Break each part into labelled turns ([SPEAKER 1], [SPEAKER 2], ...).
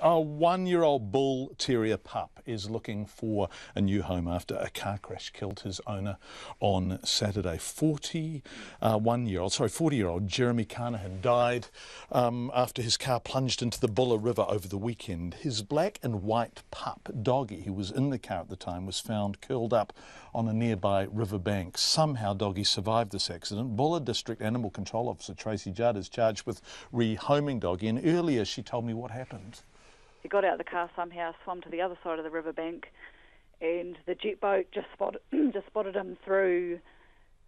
[SPEAKER 1] A one-year-old bull terrier pup is looking for a new home after a car crash killed his owner on Saturday. 40-year-old Jeremy Carnahan died after his car plunged into the Buller River over the weekend. His black and white pup, Doggy, who was in the car at the time, was found curled up on a nearby riverbank. Somehow Doggy survived this accident. Buller District Animal Control Officer Tracy Judd is charged with rehoming Doggy, and earlier she told me what happened.
[SPEAKER 2] He got out of the car somehow, swum to the other side of the riverbank, and the jet boat just spotted him through.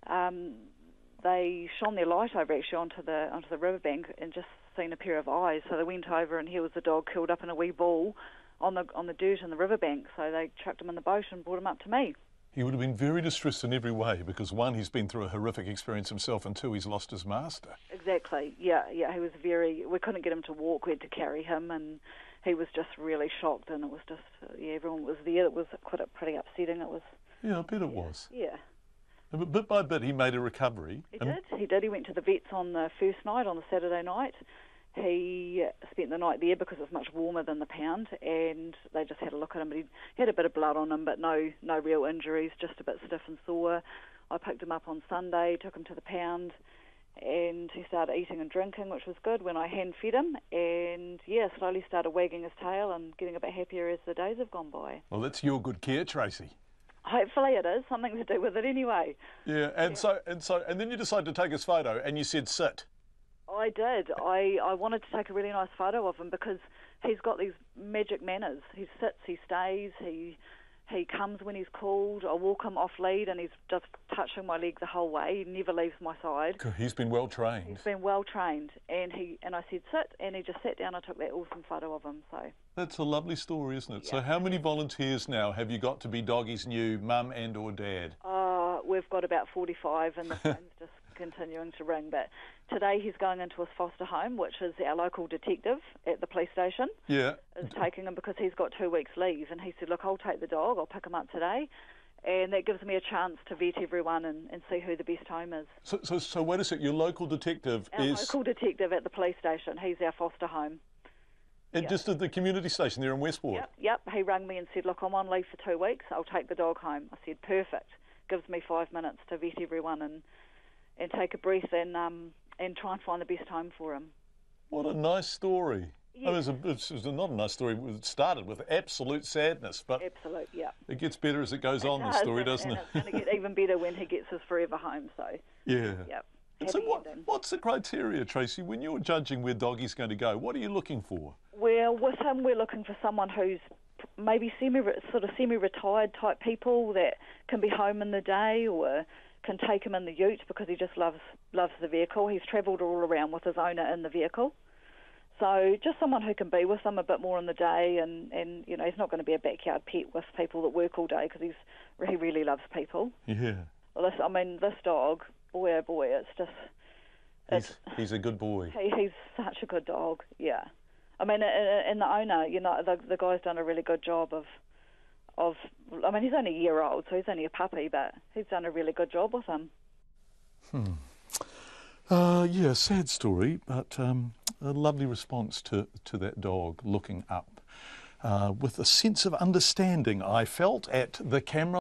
[SPEAKER 2] They shone their light over actually onto the riverbank and just seen a pair of eyes. So they went over, and here was the dog curled up in a wee ball on the dirt in the riverbank. So they chucked him in the boat and brought him up to me.
[SPEAKER 1] He would have been very distressed in every way because, one, he's been through a horrific experience himself, and two, he's lost his master.
[SPEAKER 2] Exactly, yeah, he was we couldn't get him to walk, we had to carry him, and he was just really shocked, and it was just, everyone was there. It was pretty upsetting. It was.
[SPEAKER 1] Yeah, I bet it was.
[SPEAKER 2] Yeah.
[SPEAKER 1] But bit by bit, he made a recovery.
[SPEAKER 2] He did. He went to the vets on the first night, on the Saturday night. He spent the night there because it's much warmer than the pound, and they just had a look at him. But he had a bit of blood on him, but no real injuries, just a bit stiff and sore. I picked him up on Sunday, took him to the pound, and he started eating and drinking, which was good when I hand-fed him, and slowly started wagging his tail and getting a bit happier as the days have gone by.
[SPEAKER 1] Well, that's your good care, Tracy.
[SPEAKER 2] Hopefully it is, something to do with it anyway.
[SPEAKER 1] Yeah, and then you decided to take his photo, and you said sit.
[SPEAKER 2] I did. I wanted to take a really nice photo of him because he's got these magic manners. He sits, he stays, he comes when he's called. I walk him off lead and he's just touching my leg the whole way. He never leaves my side.
[SPEAKER 1] He's been well trained.
[SPEAKER 2] He's been well trained, and I said sit, and he just sat down. I took that awesome photo of him. So
[SPEAKER 1] that's a lovely story, isn't it?
[SPEAKER 2] Yeah.
[SPEAKER 1] So how many volunteers now have you got to be Doggy's new mum and or dad?
[SPEAKER 2] We've got about 45, and the phone's just continuing to ring. But today he's going into his foster home, which is our local detective at the police station.
[SPEAKER 1] Yeah.
[SPEAKER 2] Is taking him because he's got 2 weeks leave, and he said, look, I'll take the dog, I'll pick him up today, and that gives me a chance to vet everyone and see who the best home is.
[SPEAKER 1] So wait a sec, your local detective
[SPEAKER 2] our local detective at the police station, he's our foster home.
[SPEAKER 1] And just at the community station there in Westport?
[SPEAKER 2] Yep, he rang me and said, look, I'm on leave for 2 weeks, I'll take the dog home. I said, perfect. Gives me 5 minutes to vet everyone and take a breath and try and find the best home for him. What
[SPEAKER 1] a nice story.
[SPEAKER 2] Yeah.
[SPEAKER 1] I mean, it's not a nice story. It started with absolute sadness, but
[SPEAKER 2] absolute, yeah.
[SPEAKER 1] It gets better as it goes on, the story, doesn't it?
[SPEAKER 2] It's going to get even better when he gets his forever home, so.
[SPEAKER 1] Yeah.
[SPEAKER 2] Yep.
[SPEAKER 1] So what's the criteria, Tracy, when you're judging where Doggy's going to go? What are you looking for?
[SPEAKER 2] Well, with him, we're looking for someone who's maybe semi-retired type people that can be home in the day or can take him in the ute because he just loves the vehicle. He's travelled all around with his owner in the vehicle. So just someone who can be with him a bit more in the day, and he's not going to be a backyard pet with people that work all day because he really loves people.
[SPEAKER 1] Yeah.
[SPEAKER 2] Well, this dog, boy oh boy, it's just...
[SPEAKER 1] He's a good boy.
[SPEAKER 2] He's such a good dog, yeah. I mean, and the owner, the guy's done a really good job of. I mean, he's only a year old, so he's only a puppy, but he's done a really good job with him.
[SPEAKER 1] Yeah, sad story, but a lovely response to that dog looking up with a sense of understanding I felt at the camera.